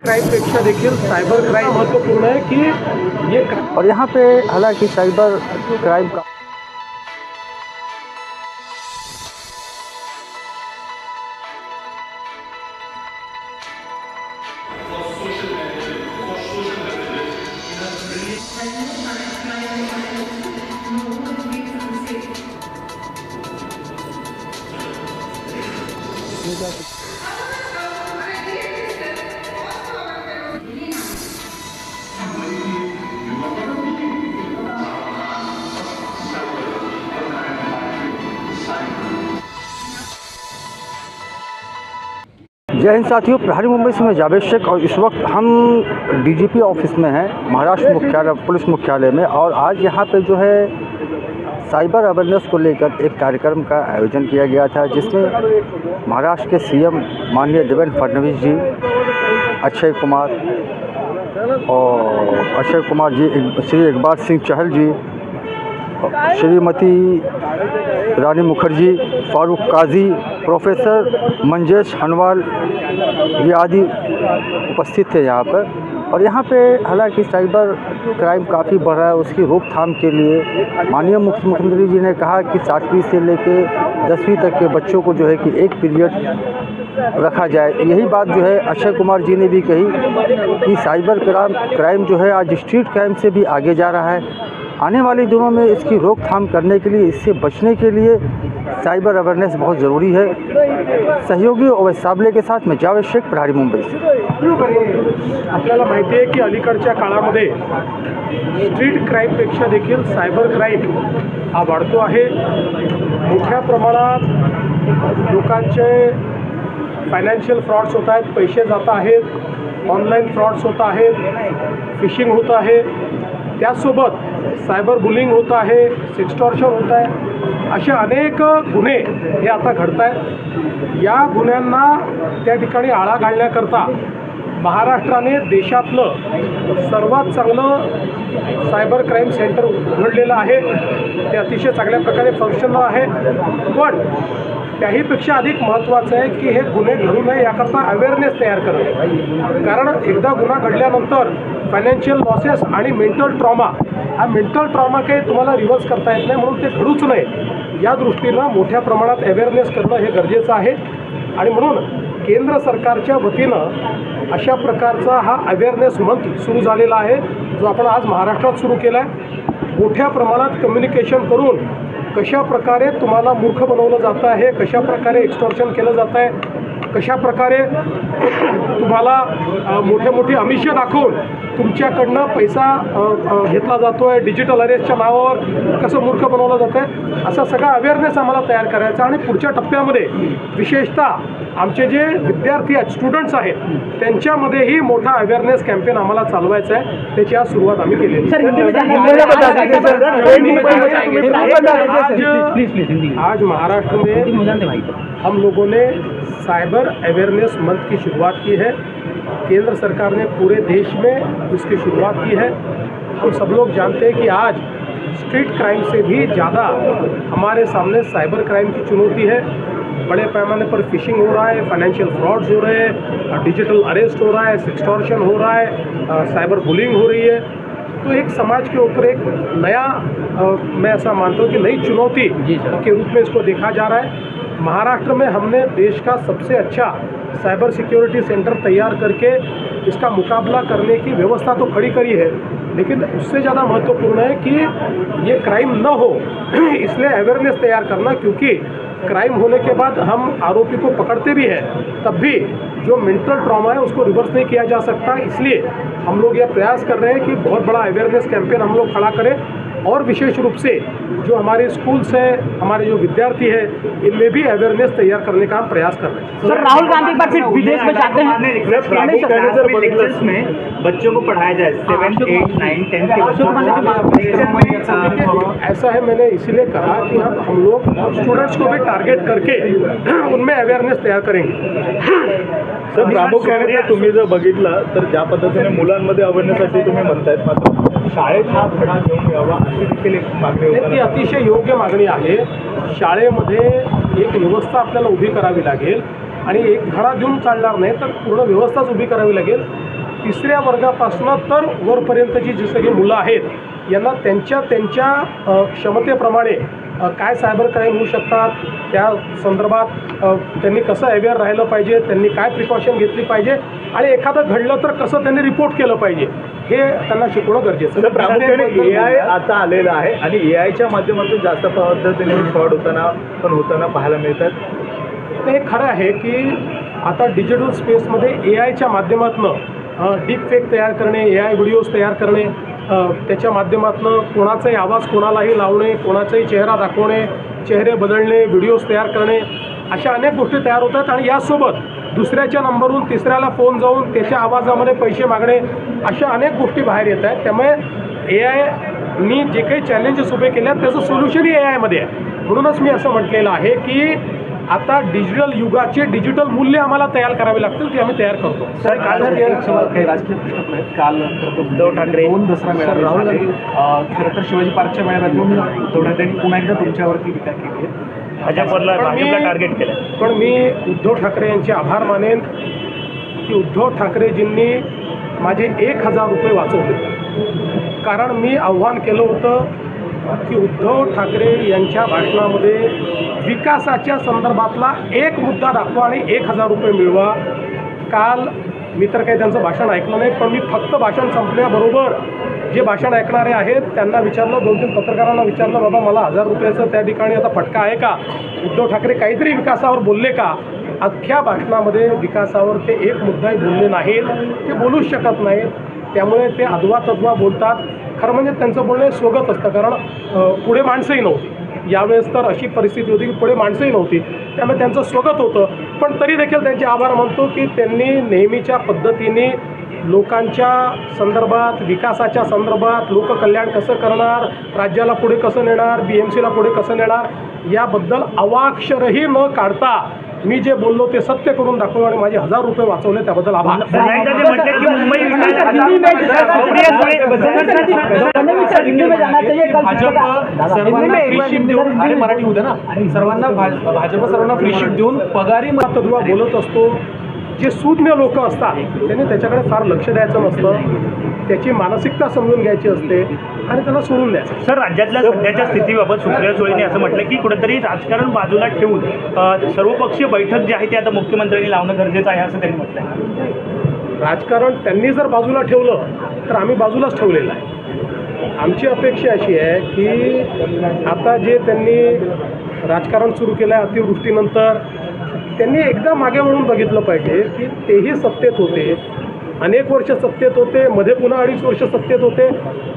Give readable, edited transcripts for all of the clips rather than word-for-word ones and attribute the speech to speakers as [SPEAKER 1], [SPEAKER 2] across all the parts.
[SPEAKER 1] क्राइमपेक्षा देखील cyber crime महत्त्वपूर्ण आहे की ये
[SPEAKER 2] और यहाँ पे हालांकि साइबर क्राइम का जय हिंद साथियों, प्रहरी मुंबई से मैं जावेद शेख और इस वक्त हम डीजीपी ऑफिस में हैं, महाराष्ट्र मुख्यालय पुलिस मुख्यालय में। और आज यहाँ पे जो है साइबर अवेयरनेस को लेकर एक कार्यक्रम का आयोजन किया गया था, जिसमें महाराष्ट्र के सीएम माननीय देवेंद्र फडणवीस जी, अक्षय कुमार जी, श्री इकबाल सिंह चहल जी, श्रीमती रानी मुखर्जी, फारूक काजी, प्रोफेसर मंजेश हनवाल ये आदि उपस्थित थे यहाँ पर। और यहाँ पे हालांकि साइबर क्राइम काफ़ी बढ़ रहा है, उसकी रोकथाम के लिए माननीय मुख्यमंत्री जी ने कहा कि 7वीं से लेके 10वीं तक के बच्चों को जो है कि एक पीरियड रखा जाए। यही बात जो है अक्षय कुमार जी ने भी कही कि साइबर क्राइम जो है आज स्ट्रीट क्राइम से भी आगे जा रहा है। आने वाले दिनों में इसकी रोकथाम करने के लिए, इससे बचने के लिए साइबर अवेयरनेस बहुत ज़रूरी है। सहयोगी अवैध साबले के साथ मैं जावेद शेख, प्रहरी मुंबई से।
[SPEAKER 1] आपल्याला माहिती आहे की अलीकडच्या काळामध्ये स्ट्रीट क्राईमपेक्षा देखील सायबर क्राईम हा वाढतो आहे। मोठ्या प्रमाणात लोकांचे फायनान्शियल फ्रॉड्स होत आहेत, पैसे जात आहेत, ऑनलाईन फ्रॉड्स होत आहेत, फिशिंग होत आहे, त्यासोबत सायबर बुलिंग होत आहे, सेक्स्टॉर्शन होत आहे, असे अनेक गुन्हे हे आता घडत आहेत। या गुन्ह्यांना त्या ठिकाणी आळा घालण्याकरता महाराष्ट्राने देशातलं सर्वात चांगलं सायबर क्राईम सेंटर उघडलेलं आहे। ते अतिशय चांगल्या प्रकारे फंक्शनल आहे, पण त्याहीपेक्षा अधिक महत्त्वाचं आहे की हे गुन्हे घडू नये याकरता अवेअरनेस तयार करणं। कारण एकदा गुन्हा घडल्यानंतर फायनान्शियल लॉसेस आणि मेंटल ट्रॉमा, हा मेंटल ट्रॉमा काही तुम्हाला रिव्हर्स करता येत नाही, म्हणून ते घडूच नये या दृष्टीनं मोठ्या प्रमाणात अवेअरनेस करणं हे गरजेचं आहे। आणि म्हणून केंद्र सरकारच्या वतीनं अशा प्रकारचा हा अवेअरनेस मंथ सुरू झालेला आहे, जो आपण आज महाराष्ट्रात सुरू केला आहे। मोठ्या प्रमाणात कम्युनिकेशन करून कशा प्रकारे तुम्हाला मूर्ख बनवलं जातं आहे, कशा प्रकारे एक्स्टॉर्शन केलं जातं आहे, कशा प्रकारे तुम्हाला मोठे आमिष दाखवून तुमच्याकडनं पैसा घेतला जातो आहे, डिजिटल अरेस्टच्या नावावर कसं मूर्ख बनवलं जातं आहे, असा सगळा अवेअरनेस आम्हाला तयार करायचा। आणि पुढच्या टप्प्यामध्ये विशेषतः आमचे जे विद्यार्थी आहेत, स्टुडंट्स आहेत, त्यांच्यामध्येही मोठा अवेअरनेस कॅम्पेन आम्हाला चालवायचा आहे। त्याची आज सुरुवात आम्ही केलेली आज महाराष्ट्र में हम लोगों ने साइबर अवेयरनेस मंथ की शुरुआत की है। केंद्र सरकार ने पूरे देश में इसकी शुरुआत की है। हम सब लोग जानते हैं कि आज स्ट्रीट क्राइम से भी ज़्यादा हमारे सामने साइबर क्राइम की चुनौती है। बड़े पैमाने पर फिशिंग हो रहा है, फाइनेंशियल फ्रॉड्स हो रहे हैं, डिजिटल अरेस्ट हो रहा है, सेक्सटॉर्शन हो रहा है, साइबर बुलिंग हो रही है। तो एक समाज के ऊपर एक नया मैं ऐसा मानता हूँ कि नई चुनौती के रूप में इसको देखा जा रहा है। महाराष्ट्र में हमने देश का सबसे अच्छा साइबर सिक्योरिटी सेंटर तैयार करके इसका मुकाबला करने की व्यवस्था तो खड़ी करी है, लेकिन उससे ज़्यादा महत्वपूर्ण है कि ये क्राइम न हो, इसलिए अवेयरनेस तैयार करना। क्योंकि क्राइम होने के बाद हम आरोपी को पकड़ते भी हैं, तब भी जो मेंटल ट्रॉमा है उसको रिवर्स नहीं किया जा सकता। इसलिए हम लोग ये प्रयास कर रहे हैं कि बहुत बड़ा अवेयरनेस कैंपेन हम लोग खड़ा करें, और विशेष रूप से जो हमारे स्कूल्स हैं, हमारे जो विद्यार्थी हैं, इनमें भी अवेयरनेस तैयार करने का हम प्रयास कर रहे हैं।
[SPEAKER 3] सर, राहुल गांधी एक बार फिर विदेश में जाते हैं,
[SPEAKER 4] लेक्चर्स में बच्चों को पढ़ाया जाए, 7, 8, 9, 10 के बच्चों को।
[SPEAKER 1] ऐसा है, मैंने इसीलिए कहा कि हम लोग स्टूडेंट्स को भी टारगेट करके उनमें अवेयरनेस तयार करेंगे।
[SPEAKER 5] सर, प्रामुख्याने तुम्ही जर बघितलं तर ज्या पद्धतीने मुलांमध्ये अवेअरनेससाठी तुम्ही म्हणतायत, मात्र शाळेत हा धडा घेऊन यावा अशी देखील एक मागणी होती।
[SPEAKER 1] ती अतिशय योग्य मागणी आहे। शाळेमध्ये एक व्यवस्था आपल्याला उभी करावी लागेल, आणि एक धडा देऊन चालणार नाही, तर पूर्ण व्यवस्थाच उभी करावी लागेल। तिसऱ्या वर्गापासून तर वरपर्यंतची जी सगळी मुलं आहेत यांना त्यांच्या क्षमतेप्रमाणे काय सायबर क्राईम होऊ शकतात त्या संदर्भात त्यांनी कसं अवेअर राहिलं पाहिजे, त्यांनी काय प्रिकॉशन घेतली पाहिजे आणि एखादं घडलं तर कसं त्यांनी रिपोर्ट केलं पाहिजे हे त्यांना शिकवणं गरजेचं
[SPEAKER 5] तर प्रामुख्याने AI आता आलेलं आहे आणि AIच्या माध्यमातून जास्त पद्धतीने फ्रॉड होताना पाहायला मिळतात.
[SPEAKER 1] तर हे खरं आहे की आता डिजिटल स्पेसमध्ये AIच्या माध्यमातून डीप फेक तयार करणे, AI व्हिडिओज तयार करणे, त्याच्या माध्यमातून कोणाचाही आवाज कोणालाही लावणे, कोणाचाही चेहरा दाखवणे, चेहरे बदलणे, व्हिडिओज तयार करणे, अशा अनेक गोष्टी तयार होतात आणि यासोबत दुसऱ्याच्या नंबरवरून तिसऱ्याला फोन जाऊन त्याच्या आवाजामध्ये पैसे मागणे, अशा अनेक गोष्टी बाहेर येत आहेत. त्यामुळे AIनी जे काही चॅलेंजेस उभे केले आहेत त्याचं सोल्युशनही AIमध्ये आहे. म्हणूनच मी असं म्हटलेलं आहे की आता डिजिटल युगाचे डिजिटल मूल्य आम्हाला तयार करावे लागतील ते आम्ही तयार करतो.
[SPEAKER 3] सर काल काही राजकीय प्रश्न आहेत. काल उद्धव ठाकरे 2 दसरा मेळावे खरं तर शिवाजी पार्कच्या मेळाव्यातून उद्धव ठाकरेंनी पुन्हा एकदा तुमच्यावरती टीका केली आहे.
[SPEAKER 5] भाजपला टार्गेट केलं.
[SPEAKER 1] पण मी उद्धव ठाकरे यांचे आभार मानेन की उद्धव ठाकरेजींनी माझे 1000 रुपये वाचवले. कारण मी आव्हान केलं होतं की उद्धव ठाकरे यांच्या भाषणामध्ये विकासाच्या संदर्भातला एक मुद्दा दाखवा आणि 1000 रुपये मिळवा. काल मी तर काही त्यांचं भाषण ऐकलं नाही, पण मी फक्त भाषण संपल्याबरोबर जे भाषण ऐकणारे आहेत त्यांना विचारलं, 2-3 पत्रकारांना विचारलं, बाबा मला 1000 रुपयाचं त्या ठिकाणी आता फटका आहे का? उद्धव ठाकरे काहीतरी विकासावर बोलले का? अख्ख्या भाषणामध्ये विकासावर ते एक मुद्दाही बोलले नाहीत, ते बोलूच शकत नाहीत. त्यामुळे ते अधवा तद्वा बोलतात. खरं म्हणजे त्यांचं बोलणं स्वगत असतं, कारण पुढे माणसंही नव्हती. यावेळेस तर अशी परिस्थिती होती की पुढे माणसंही नव्हती, त्यामुळे त्यांचं स्वगत होतं. पण तरी देखील त्यांचे आभार मानतो की त्यांनी नेहमीच्या पद्धतीने लोकांच्या संदर्भात, विकासाच्या संदर्भात, लोककल्याण कसं करणार, राज्याला पुढे कसं नेणार, BMCला पुढे कसं नेणार याबद्दल अवाक्षरही न काढता मी जे बोललो ते सत्य करून दाखवलं आणि माझे 1000 रुपये वाचवले त्याबद्दल आभार.
[SPEAKER 3] आणि मराठी होतं ना, सर्वांना भाजप सर्वांना फ्री शिफ्ट देऊन पगारी
[SPEAKER 1] तद्वा बोलत असतो. जे सूज्ञ लोक असतात त्यांनी त्याच्याकडे फार लक्ष द्यायचं नसतं, त्याची मानसिकता समजून घ्यायची असते आणि त्याला सोडून द्यायचं.
[SPEAKER 6] सर, राज्यातल्या सध्याच्या स्थितीबाबत सुप्रिया सुळेंनी असं म्हटलं की कुठेतरी राजकारण बाजूला ठेवून सर्वपक्षीय बैठक जी आहे ती आता मुख्यमंत्र्यांनी लावणं गरजेचं आहे असं त्यांनी म्हटलं आहे.
[SPEAKER 1] राजकारण त्यांनी जर बाजूला ठेवलं तर आम्ही बाजूलाच ठेवलेलं आहे. आमची अपेक्षा अशी आहे की आता जे त्यांनी राजकारण सुरू केलं आहे अतिवृष्टीनंतर, त्यांनी एकदा मागे वळून बघितलं पाहिजे की तेही सत्तेत होते, अनेक वर्ष सत्तेत होते, मध्ये पुन्हा 2.5 वर्ष सत्तेत होते.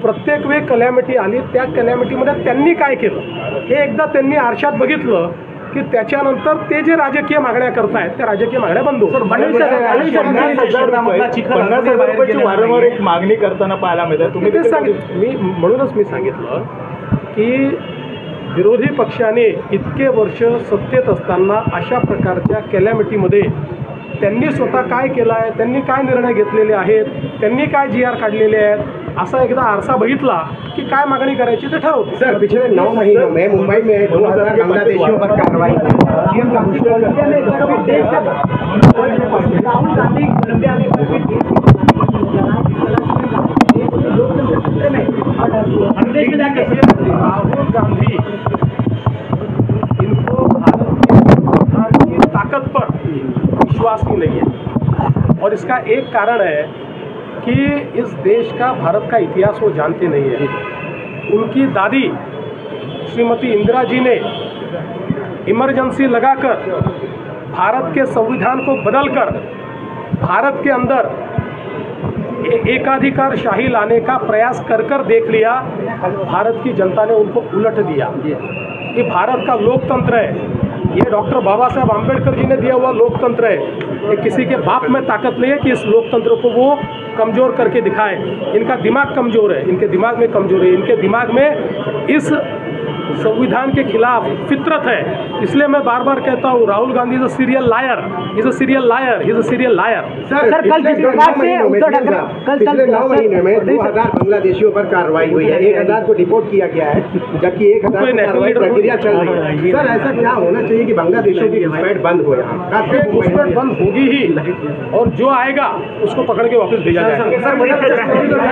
[SPEAKER 1] प्रत्येक वेळी कलॅमिटी आली, त्या कलॅमिटीमध्ये त्यांनी काय केलं हे एकदा त्यांनी आरशात बघितलं की त्याच्यानंतर ते जे राजकीय मागण्या करतायत त्या राजकीय मागण्या बंद होतात.
[SPEAKER 5] 50,000 रुपयाची वारंवार एक मागणी करताना पाहायला मिळतात. तुम्ही
[SPEAKER 1] तेच सांगितलं, म्हणूनच मी सांगितलं की विरोधी पक्षाने इतके वर्ष सत्तेत असताना अशा प्रकारच्या कॅलॅमिटीमध्ये त्यांनी स्वतः काय केलं आहे, त्यांनी काय निर्णय घेतलेले आहेत, त्यांनी काय GR काढलेले आहेत, असा एकदा आरसा बघितला की काय मागणी करायची ते ठरवतो.
[SPEAKER 7] सर, पिछले 9 महीनों में मुंबई में 2000 बांग्लादेशियों पर कार्रवाई
[SPEAKER 3] राहुल गांधी कोलंबिया में
[SPEAKER 1] राहुल गांधी इनको भारत के संविधान की ताकत पर विश्वास ही नहीं है और इसका एक कारण है कि इस देश का, भारत का इतिहास वो जानते नहीं है. उनकी दादी श्रीमती इंदिरा जी ने इमरजेंसी लगाकर भारत के संविधान को बदलकर भारत के अंदर एकाधिकार शाही लाने का प्रयास कर देख लिया. भारत की जनता ने उनको उलट दिया. ये भारत का लोकतंत्र है, ये डॉक्टर बाबा साहब आम्बेडकर जी ने दिया हुआ लोकतंत्र है. ये किसी के बाप में ताकत नहीं है कि इस लोकतंत्र को वो कमज़ोर करके दिखाए. इनका दिमाग कमज़ोर है, इनके दिमाग में कमज़ोरी है, इनके दिमाग में इस संविधान के खिलाफ फितरत है। इसलिए मैं बार बार कहता हूँ Rahul Gandhi is a serial लायर, इज अ सीरियल लायर, इज अ सीरियल लायर।
[SPEAKER 7] सर कल जिस प्रकार से पिछले 9 महीने में 2000 बांग्लादेशियों पर कार्रवाई हुई है, 1000 को डिपोर्ट किया गया है, जबकि 1000 की कार्रवाई प्रक्रिया चल रही है। सर ऐसा क्या होना चाहिए कि बांग्लादेशियों की घुसपैठ बंद हो यहाँ?
[SPEAKER 1] घुसपैठ बंद होगी ही, और जो आएगा उसको पकड़ के वापस भेजा जाएगा।